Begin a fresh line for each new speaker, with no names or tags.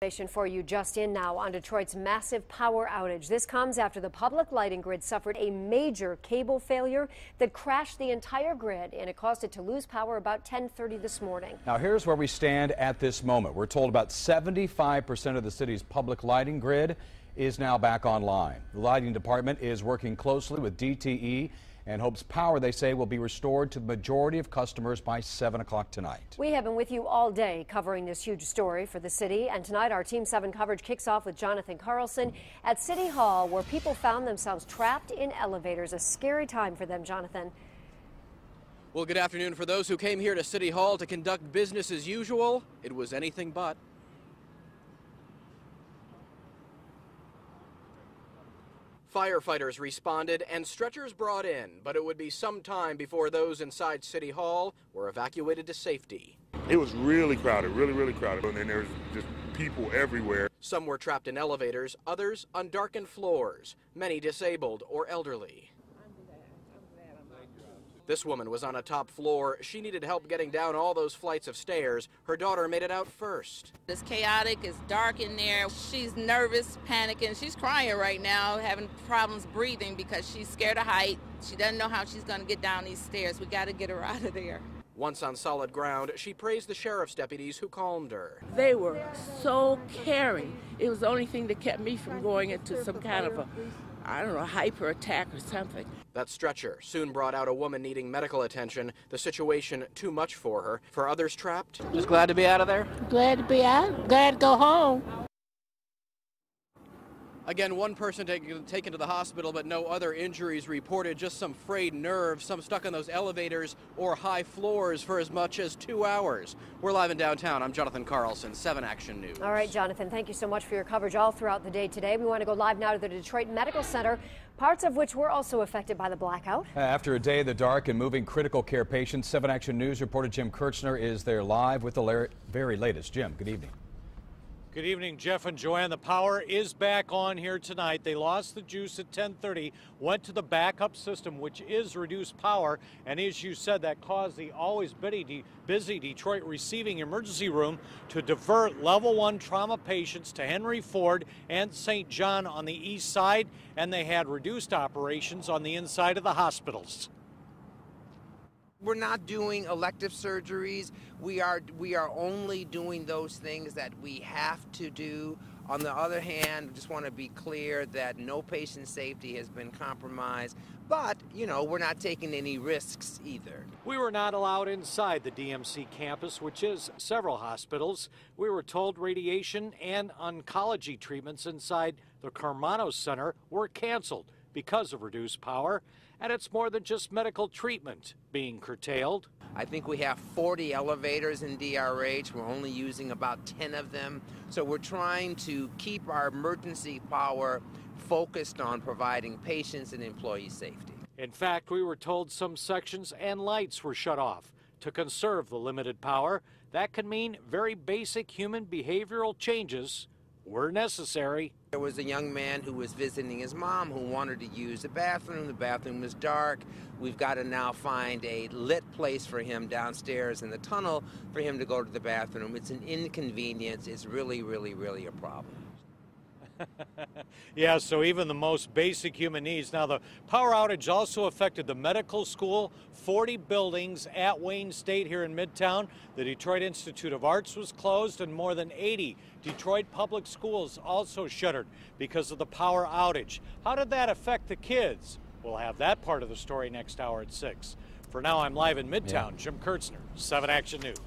Information for you just in now on Detroit's massive power outage. This comes after the public lighting grid suffered a major cable failure that crashed the entire grid, and it caused it to lose power about 10:30 this morning.
Now here's where we stand at this moment. We're told about 75% of the city's public lighting grid is now back online. The lighting department is working closely with DTE and hopes power, they say, will be restored to the majority of customers by 7 o'clock tonight.
We have been with you all day covering this huge story for the city, and tonight our Team 7 coverage kicks off with Jonathan Carlson at City Hall, where people found themselves trapped in elevators. A scary time for them, Jonathan.
Well, good afternoon. For those who came here to City Hall to conduct business as usual, it was anything but. Firefighters responded and stretchers brought in, but it would be some time before those inside City Hall were evacuated to safety.
It was really crowded, really crowded, and then there was just people everywhere.
Some were trapped in elevators, others on darkened floors, many disabled or elderly. This woman was on a top floor. She needed help getting down all those flights of stairs. Her daughter made it out first.
It's chaotic, it's dark in there. She's nervous, panicking. She's crying right now, having problems breathing because she's scared of height. She doesn't know how she's going to get down these stairs. We got to get her out of there.
Once on solid ground, she praised the sheriff's deputies who calmed her.
They were so caring. It was the only thing that kept me from going into some kind of a, I don't know, hyper attack or something.
That stretcher soon brought out a woman needing medical attention. The situation too much for her. For others trapped, just glad to be out of there.
Glad to be out. Glad to go home.
Again, one person taken to the hospital, but no other injuries reported. Just some frayed nerves, some stuck on those elevators or high floors for as much as 2 hours. We're live in downtown. I'm Jonathan Carlson, 7 Action News.
All right, Jonathan, thank you so much for your coverage all throughout the day today. We want to go live now to the Detroit Medical Center, parts of which were also affected by the blackout.
After a day in the dark and moving critical care patients, 7 Action News reporter Jim Kirchner is there live with the very latest. Jim, good evening.
Good evening, Jeff and Joanne. The power is back on here tonight. They lost the juice at 10:30, went to the backup system, which is reduced power. And as you said, that caused the always busy Detroit Receiving Emergency Room to divert level 1 trauma patients to Henry Ford and St. John on the east side. And they had reduced operations on the inside of the hospitals.
We're not doing elective surgeries. We are only doing those things that we have to do. On the other hand, just want to be clear that no patient safety has been compromised. But, you know, we're not taking any risks either.
We were not allowed inside the DMC campus, which is several hospitals. We were told radiation and oncology treatments inside the Carmano Center were canceled because of reduced power. And it's more than just medical treatment being curtailed.
I think we have 40 elevators in DRH. We're only using about 10 of them. So we're trying to keep our emergency power focused on providing patients and employee safety.
In fact, we were told some sections and lights were shut off to conserve the limited power. That can mean very basic human behavioral changes were necessary.
There was a young man who was visiting his mom who wanted to use the bathroom. The bathroom was dark. We've got to now find a lit place for him downstairs in the tunnel for him to go to the bathroom. It's an inconvenience. It's really a problem.
Yeah, so even the most basic human needs. Now, the power outage also affected the medical school, 40 buildings at Wayne State here in Midtown. The Detroit Institute of Arts was closed, and more than 80 Detroit public schools also shuttered because of the power outage. How did that affect the kids? We'll have that part of the story next hour at 6. For now, I'm live in Midtown. Jim Kirchner, 7 Action News.